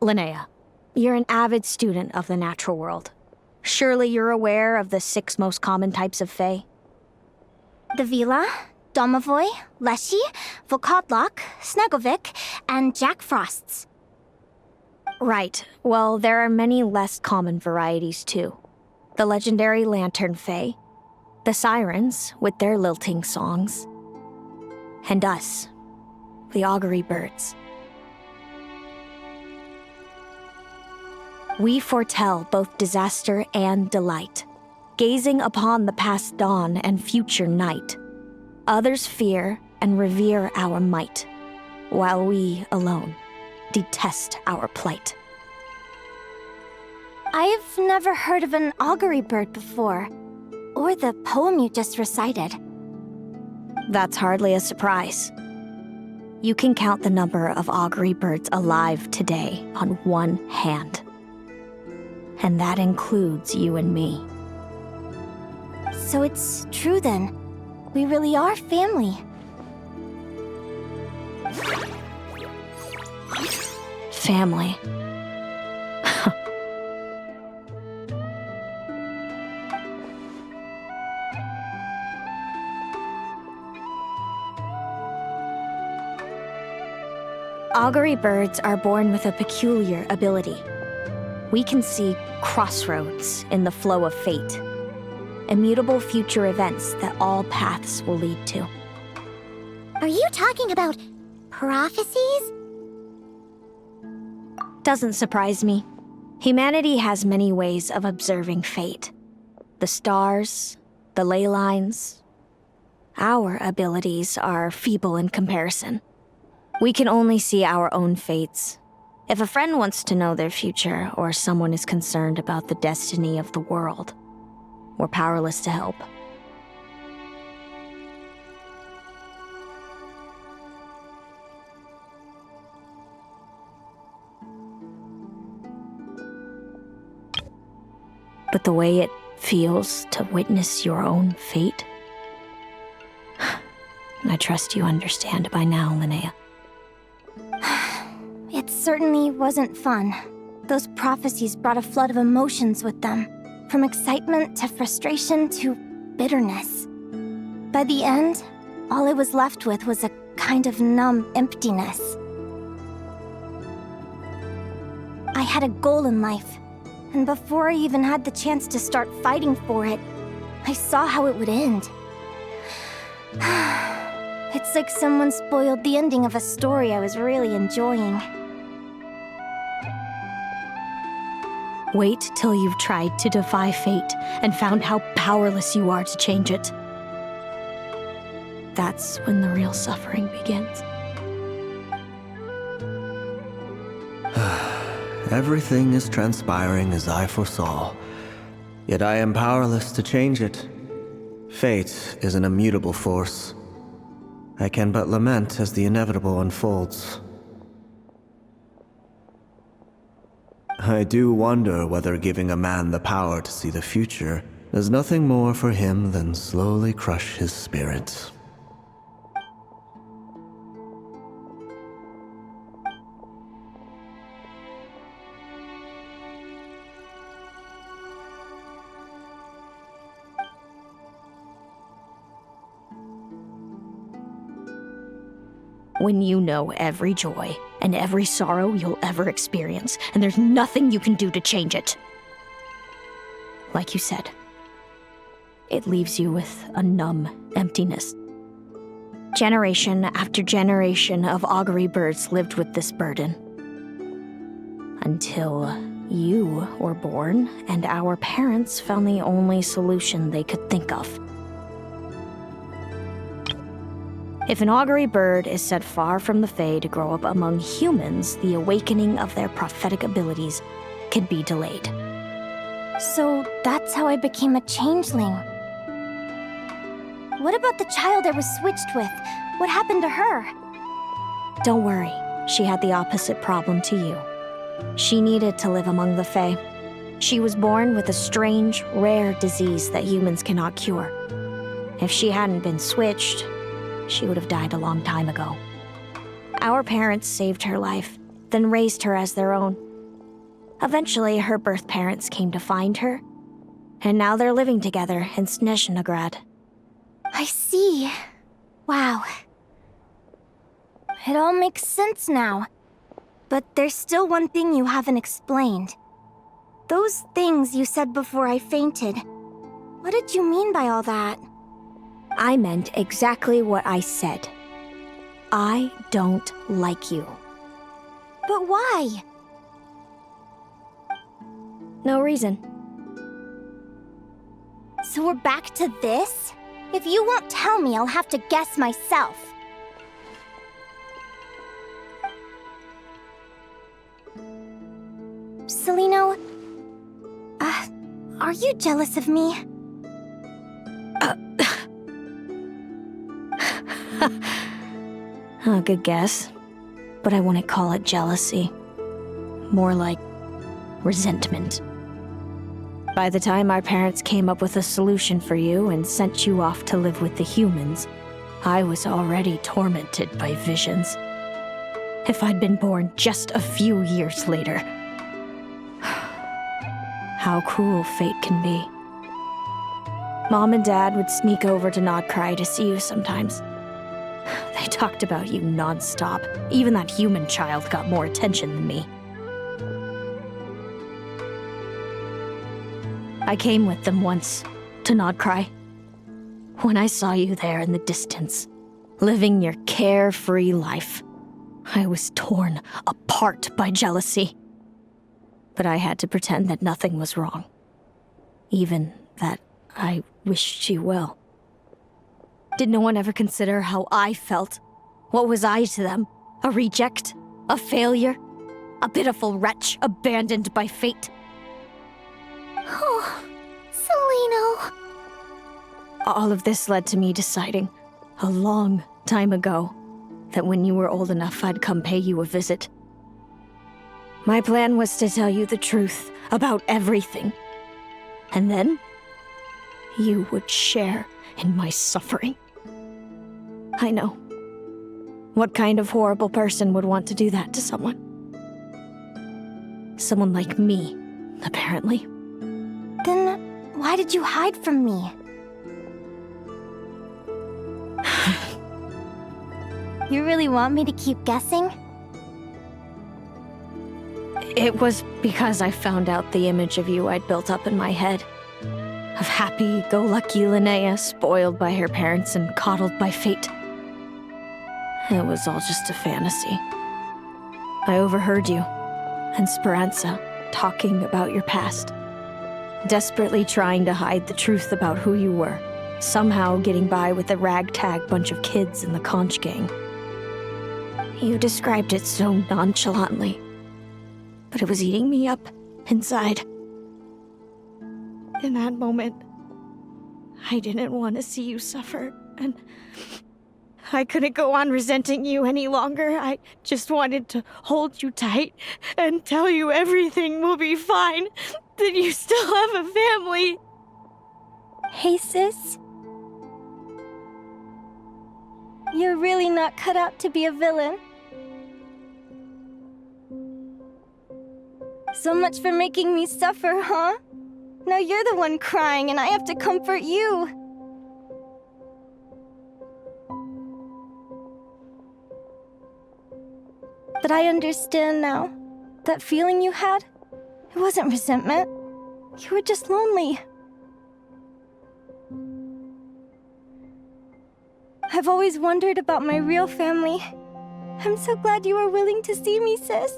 Linnea, you're an avid student of the natural world. Surely you're aware of the 6 most common types of fae? The Vila, Domovoy, Leshy, Volkodlok, Snegovic, and Jack Frosts. Right. Well, there are many less common varieties, too. The legendary lantern fae, the sirens with their lilting songs, and us, the augury birds. We foretell both disaster and delight, gazing upon the past dawn and future night. Others fear and revere our might, while we alone detest our plight. I've never heard of an augury bird before, or the poem you just recited. That's hardly a surprise. You can count the number of augury birds alive today on one hand. And that includes you and me. So it's true then. We really are family. Family. Augury birds are born with a peculiar ability. We can see crossroads in the flow of fate, immutable future events that all paths will lead to. Are you talking about prophecies? Doesn't surprise me. Humanity has many ways of observing fate. The stars, the ley lines. Our abilities are feeble in comparison. We can only see our own fates. If a friend wants to know their future, or someone is concerned about the destiny of the world, we're powerless to help. But the way it feels to witness your own fate, I trust you understand by now, Linnea. It certainly wasn't fun. Those prophecies brought a flood of emotions with them, from excitement to frustration to bitterness. By the end, all I was left with was a kind of numb emptiness. I had a goal in life, and before I even had the chance to start fighting for it, I saw how it would end. It's like someone spoiled the ending of a story I was really enjoying. Wait till you've tried to defy fate and found how powerless you are to change it. That's when the real suffering begins. Everything is transpiring as I foresaw, yet I am powerless to change it. Fate is an immutable force. I can but lament as the inevitable unfolds. I do wonder whether giving a man the power to see the future does nothing more for him than slowly crush his spirit. When you know every joy and every sorrow you'll ever experience, and there's nothing you can do to change it. Like you said, it leaves you with a numb emptiness. Generation after generation of augury birds lived with this burden. Until you were born, and our parents found the only solution they could think of. If an augury bird is set far from the Fae to grow up among humans, the awakening of their prophetic abilities could be delayed. So that's how I became a changeling. What about the child I was switched with? What happened to her? Don't worry, she had the opposite problem to you. She needed to live among the Fae. She was born with a strange, rare disease that humans cannot cure. If she hadn't been switched, she would have died a long time ago. Our parents saved her life, then raised her as their own, Eventually, her birth parents came to find her, and now they're living together in Snezhnograd. I see. Wow. It all makes sense now. But there's still one thing you haven't explained. Those things you said before I fainted. What did you mean by all that? I meant exactly what I said. I don't like you. But why? No reason. So we're back to this? If you won't tell me, I'll have to guess myself. Celaeno, are you jealous of me? Good guess. But I wouldn't call it jealousy. More like resentment. By the time our parents came up with a solution for you and sent you off to live with the humans, I was already tormented by visions. If I'd been born just a few years later. How cruel fate can be. Mom and Dad would sneak over to nod-krai to see you sometimes. They talked about you non-stop. Even that human child got more attention than me. I came with them once, to nod-krai. When I saw you there in the distance, living your carefree life, I was torn apart by jealousy. But I had to pretend that nothing was wrong. Even that I wished you well. Did no one ever consider how I felt? What was I to them? A reject? A failure? A pitiful wretch abandoned by fate? Oh, Celaeno. All of this led to me deciding, a long time ago, that when you were old enough, I'd come pay you a visit. My plan was to tell you the truth about everything. And then, you would share in my suffering. I know. What kind of horrible person would want to do that to someone? Someone like me, apparently. Then why did you hide from me? You really want me to keep guessing? It was because I found out the image of you I'd built up in my head. Of happy-go-lucky Linnea, spoiled by her parents and coddled by fate. It was all just a fantasy. I overheard you and Speranza talking about your past. Desperately trying to hide the truth about who you were. Somehow getting by with a ragtag bunch of kids in the conch gang. You described it so nonchalantly. But it was eating me up inside. In that moment, I didn't want to see you suffer, and I couldn't go on resenting you any longer. I just wanted to hold you tight and tell you everything will be fine, that you still have a family. Hey, sis. You're really not cut out to be a villain. So much for making me suffer, huh? Now you're the one crying and I have to comfort you. But I understand now. That feeling you had, it wasn't resentment. You were just lonely. I've always wondered about my real family. I'm so glad you were willing to see me, sis.